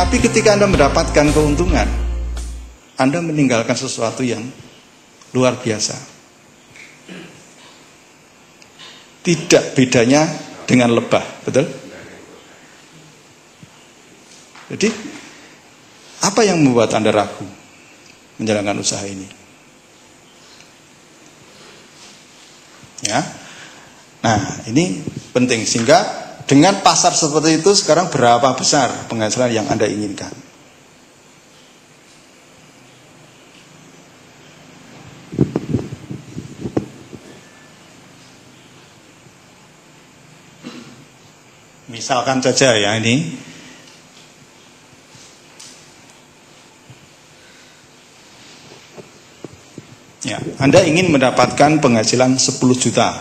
Tapi ketika Anda mendapatkan keuntungan, Anda meninggalkan sesuatu yang luar biasa. Tidak bedanya dengan lebah, betul? Jadi, apa yang membuat Anda ragu menjalankan usaha ini? Ya. Nah, ini penting sehingga dengan pasar seperti itu sekarang berapa besar penghasilan yang Anda inginkan? Misalkan saja ya ini, ya, Anda ingin mendapatkan penghasilan 10 juta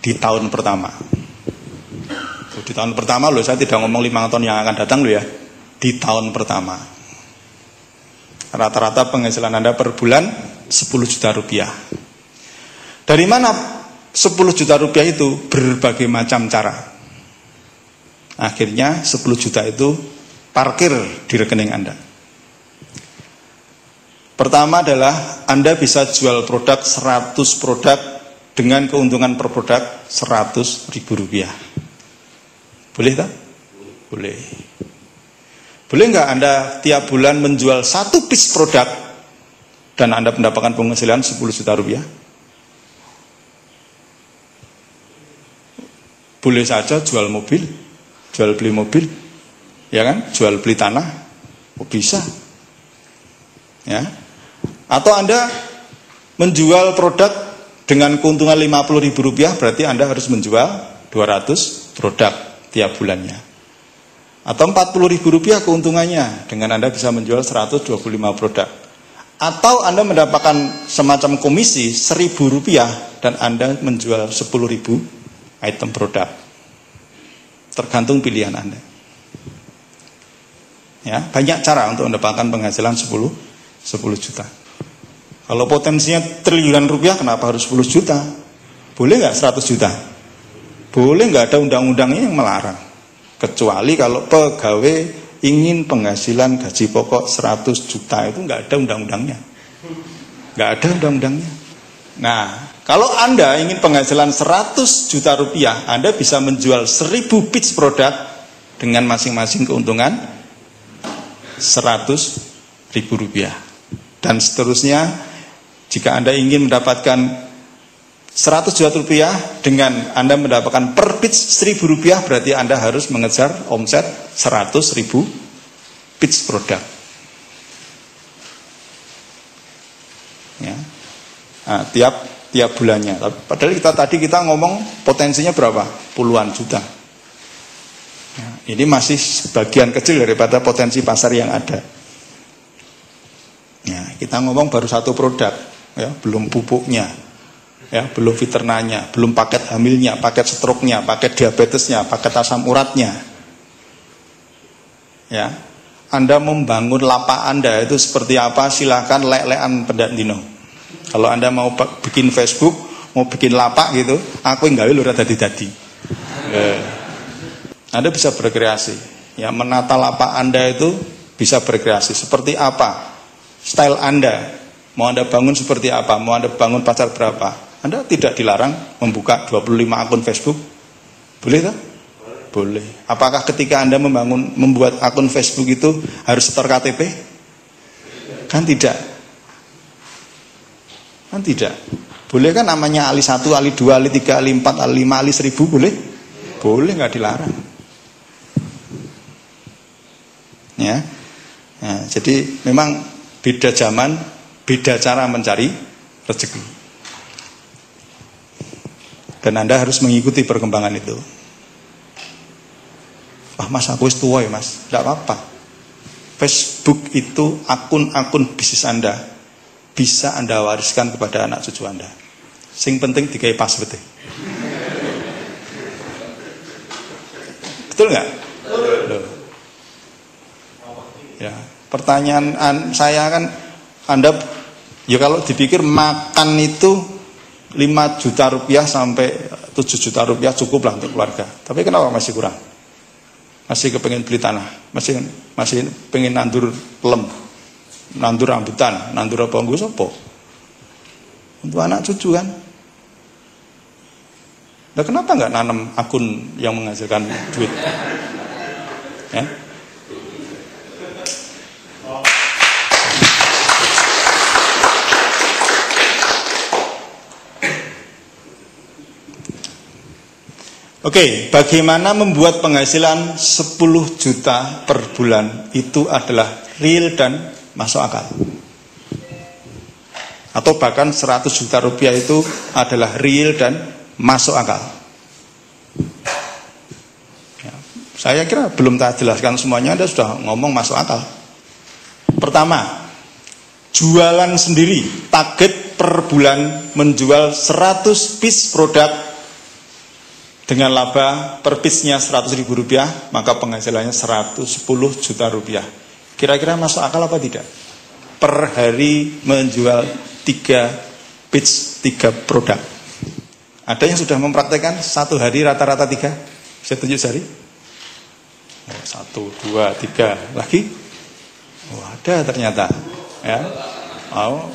di tahun pertama. Di tahun pertama loh, saya tidak ngomong 5 tahun yang akan datang loh ya. Di tahun pertama. Rata-rata penghasilan Anda per bulan 10 juta rupiah. Dari mana 10 juta rupiah itu? Berbagai macam cara. Akhirnya 10 juta itu parkir di rekening Anda. Pertama adalah Anda bisa jual produk 100 produk dengan keuntungan per produk 100.000 rupiah. Boleh tak? Boleh. Boleh nggak Anda tiap bulan menjual 1 piece produk dan Anda mendapatkan penghasilan 10 juta rupiah? Boleh saja jual mobil, jual beli mobil, ya kan? Jual beli tanah, oh bisa. Ya. Atau Anda menjual produk dengan keuntungan 50.000 rupiah, berarti Anda harus menjual 200 produk tiap bulannya. Atau 40.000 rupiah keuntungannya, dengan Anda bisa menjual 125 produk. Atau Anda mendapatkan semacam komisi 1.000 rupiah dan Anda menjual 10.000 item produk. Tergantung pilihan Anda. Ya, banyak cara untuk mendapatkan penghasilan 10 juta. Kalau potensinya triliunan rupiah, kenapa harus 10 juta? Boleh nggak 100 juta? Boleh, nggak ada undang-undangnya yang melarang. Kecuali kalau pegawai ingin penghasilan gaji pokok 100 juta, itu nggak ada undang-undangnya. Nggak ada undang-undangnya. Nah, kalau Anda ingin penghasilan 100 juta rupiah, Anda bisa menjual 1000 pitch produk dengan masing-masing keuntungan 100.000 rupiah. Dan seterusnya, jika Anda ingin mendapatkan 100 juta rupiah dengan Anda mendapatkan per pitch 1.000 rupiah, berarti Anda harus mengejar omset 100.000 pitch produk. Ya. Nah, tiap bulannya. Padahal tadi kita ngomong potensinya berapa? Puluhan juta. Ya, ini masih sebagian kecil daripada potensi pasar yang ada. Ya, kita ngomong baru 1 produk, ya, belum pupuknya, ya, belum veterinanya, belum paket hamilnya, paket stroke-nya, paket diabetesnya, paket asam uratnya. Ya, Anda membangun lapak Anda itu seperti apa? Silakan lek-lekan pendak dino. Kalau Anda mau bikin Facebook, mau bikin lapak gitu, aku yang gawe lho dadi-dadi. Anda bisa berkreasi. Ya, menata lapak Anda itu bisa berkreasi. Seperti apa style Anda? Mau Anda bangun seperti apa? Mau Anda bangun pasar berapa? Anda tidak dilarang membuka 25 akun Facebook. Boleh tak? Boleh. Apakah ketika Anda membuat akun Facebook itu harus setor KTP? Kan tidak. Kan tidak. Boleh kan namanya Ali 1, Ali 2, Ali 3, Ali 4, Ali 5, Ali 1000, boleh? Boleh, nggak dilarang. Ya. Nah, jadi memang beda zaman, beda cara mencari rezeki. Dan Anda harus mengikuti perkembangan itu. Mas, aku wis tua ya mas. Tidak apa-apa. Facebook itu akun-akun bisnis Anda bisa Anda wariskan kepada anak cucu Anda. Sing penting dikai password. Betul nggak? Betul. Ya, pertanyaan saya kan, Anda ya kalau dipikir makan itu 5 juta rupiah sampai 7 juta rupiah cukup lah untuk keluarga. Tapi kenapa masih kurang? masih kepengen beli tanah, masih pengen nandur lem, nandur rambutan, nandur apa nggo sapa? Untuk anak cucu kan. Nah, kenapa nggak nanam akun yang menghasilkan duit? Ya. Oke, bagaimana membuat penghasilan 10 juta per bulan itu adalah real dan masuk akal? Atau bahkan 100 juta rupiah itu adalah real dan masuk akal? Ya, saya kira belum tak jelaskan semuanya, Anda sudah ngomong masuk akal. Pertama, jualan sendiri, target per bulan menjual 100 piece produk dengan laba per piece-nya 100.000 rupiah, maka penghasilannya 110 juta rupiah. Kira-kira masuk akal apa tidak? Per hari menjual 3 piece, 3 produk. Ada yang sudah mempraktekkan satu hari rata-rata 3? Saya tunjuk sehari. 1, 2, 3 lagi. Oh, ada ternyata. Ya. Oh,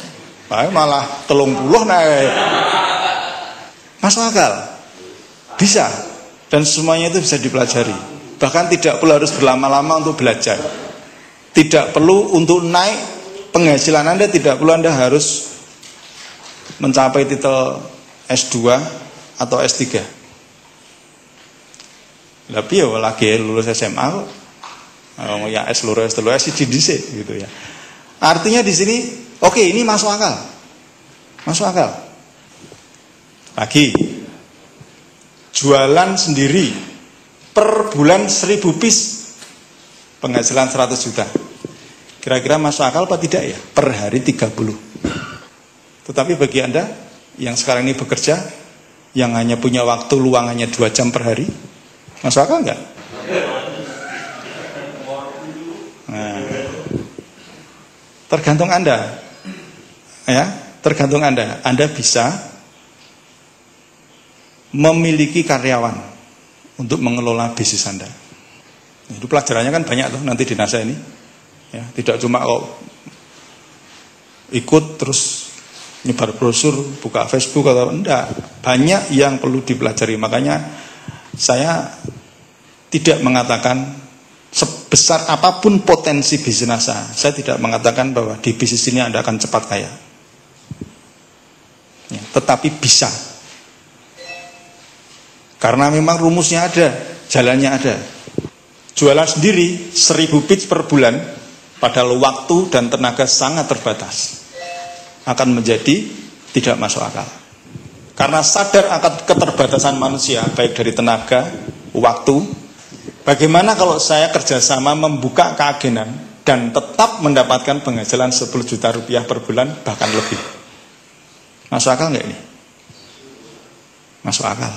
malah 30 naik. Masuk akal. Bisa, dan semuanya itu bisa dipelajari. Bahkan tidak perlu harus berlama-lama untuk belajar. Tidak perlu untuk naik penghasilan Anda, tidak perlu Anda harus mencapai titel S2 atau S3. Tapi ya lagi lulus SMA kok. Ya S lulus S3 S dhisik gitu ya. Artinya di sini oke, ini masuk akal. Masuk akal. Lagi jualan sendiri per bulan 1000 piece, penghasilan 100 juta. Kira-kira masuk akal apa tidak ya? Per hari 30. Tetapi bagi Anda yang sekarang ini bekerja, yang hanya punya waktu luang hanya 2 jam per hari, masuk akal enggak? Nah, tergantung Anda. Ya, tergantung Anda. Anda bisa memiliki karyawan untuk mengelola bisnis Anda. Itu pelajarannya kan banyak tuh nanti di NASA ini. Ya, tidak cuma kok ikut terus nyebar brosur, buka Facebook atau enggak. Banyak yang perlu dipelajari. Makanya saya tidak mengatakan sebesar apapun potensi bisnis NASA. Saya tidak mengatakan bahwa di bisnis ini Anda akan cepat kaya. Ya, tetapi bisa. Karena memang rumusnya ada, jalannya ada. Jualan sendiri 1000 piece per bulan, padahal waktu dan tenaga sangat terbatas, akan menjadi tidak masuk akal. Karena sadar akan keterbatasan manusia, baik dari tenaga, waktu. Bagaimana kalau saya kerjasama membuka keagenan dan tetap mendapatkan penghasilan 10 juta rupiah per bulan, bahkan lebih? Masuk akal nggak ini? Masuk akal.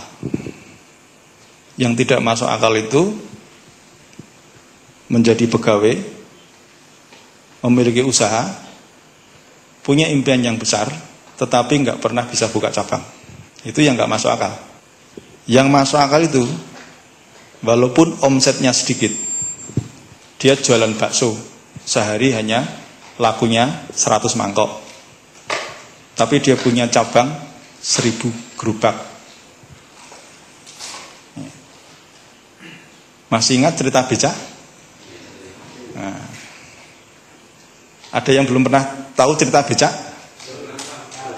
Yang tidak masuk akal itu menjadi pegawai, memiliki usaha, punya impian yang besar, tetapi nggak pernah bisa buka cabang. Itu yang nggak masuk akal. Yang masuk akal itu, walaupun omsetnya sedikit, dia jualan bakso, sehari hanya lakunya 100 mangkok, tapi dia punya cabang 1000 gerobak. Masih ingat cerita becak? Nah, ada yang belum pernah tahu cerita becak?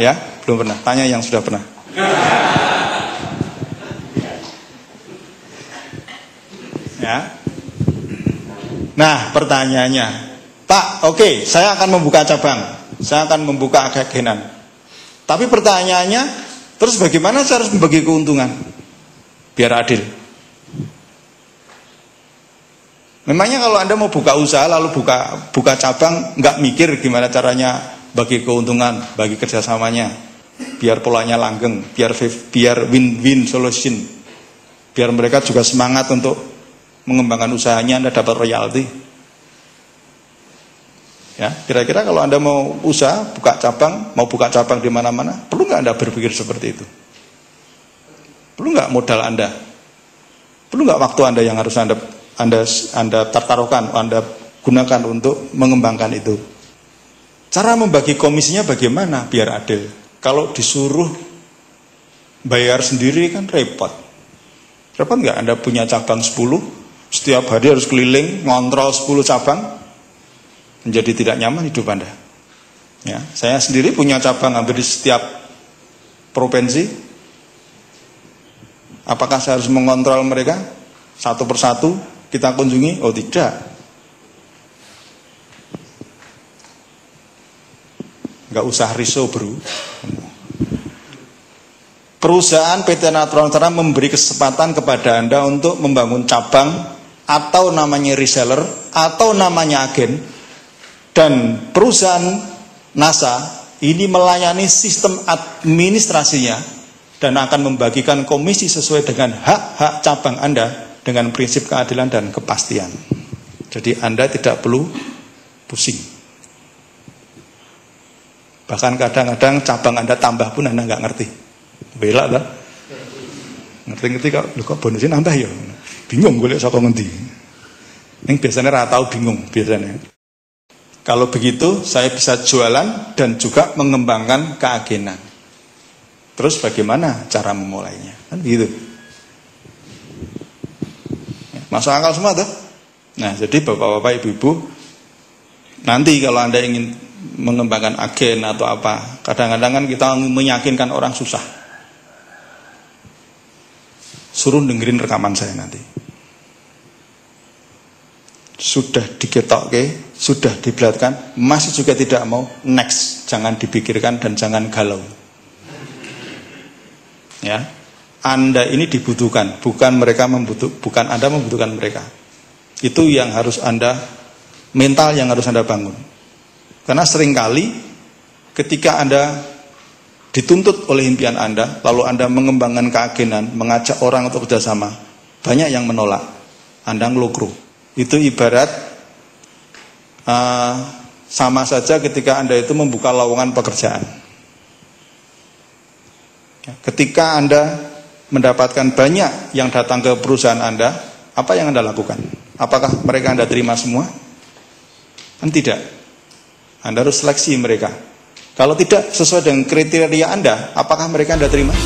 Ya, belum pernah. Tanya yang sudah pernah. Ya. Nah, pertanyaannya, Pak, oke, saya akan membuka cabang, saya akan membuka agenan. Tapi pertanyaannya, terus bagaimana saya harus membagi keuntungan biar adil? Memangnya kalau Anda mau buka usaha lalu buka cabang, nggak mikir gimana caranya bagi keuntungan, bagi kerjasamanya, biar polanya langgeng, biar win-win solution, biar mereka juga semangat untuk mengembangkan usahanya, Anda dapat royalti. Ya, kira-kira kalau Anda mau usaha, mau buka cabang di mana-mana, perlu nggak Anda berpikir seperti itu? Perlu nggak modal Anda? Perlu nggak waktu Anda yang harus Anda Anda taruhkan, Anda gunakan untuk mengembangkan itu. Cara membagi komisinya bagaimana biar adil? Kalau disuruh bayar sendiri kan repot. Repot nggak? Anda punya cabang 10, setiap hari harus keliling ngontrol 10 cabang, menjadi tidak nyaman hidup Anda. Ya, saya sendiri punya cabang hampir di setiap provinsi. Apakah saya harus mengontrol mereka satu persatu kita kunjungi? Oh tidak. Nggak usah risau bro. Perusahaan PT Natural Nusantara memberi kesempatan kepada Anda untuk membangun cabang atau namanya reseller atau namanya agen, dan perusahaan NASA ini melayani sistem administrasinya dan akan membagikan komisi sesuai dengan hak-hak cabang Anda dengan prinsip keadilan dan kepastian. Jadi Anda tidak perlu pusing. Bahkan kadang-kadang cabang Anda tambah pun Anda nggak ngerti. Bela lah. Ngerti-ngerti kok bonusnya nambah ya. Bingung gue lihat saka ngendi. Yang biasanya ratau bingung biasanya. Kalau begitu saya bisa jualan dan juga mengembangkan keagenan. Terus bagaimana cara memulainya? Kan gitu. Masuk akal semua tuh. Nah, jadi bapak-bapak, ibu-ibu, nanti kalau Anda ingin mengembangkan agen atau apa, kadang-kadang kan kita meyakinkan orang susah. Suruh dengerin rekaman saya nanti. Sudah diketokke, sudah dibelatkan, masih juga tidak mau, next, jangan dipikirkan dan jangan galau. Ya, Anda ini dibutuhkan, bukan mereka bukan Anda membutuhkan mereka. Itu yang harus Anda, mental yang harus Anda bangun. Karena seringkali ketika Anda dituntut oleh impian Anda, lalu Anda mengembangkan keagenan, mengajak orang untuk kerjasama, banyak yang menolak. Anda ngelukru. Itu ibarat sama saja ketika Anda itu membuka lowongan pekerjaan. Ketika Anda mendapatkan banyak yang datang ke perusahaan Anda, apa yang Anda lakukan? Apakah mereka Anda terima semua? Kan tidak. Anda harus seleksi mereka. Kalau tidak sesuai dengan kriteria Anda, apakah mereka Anda terima?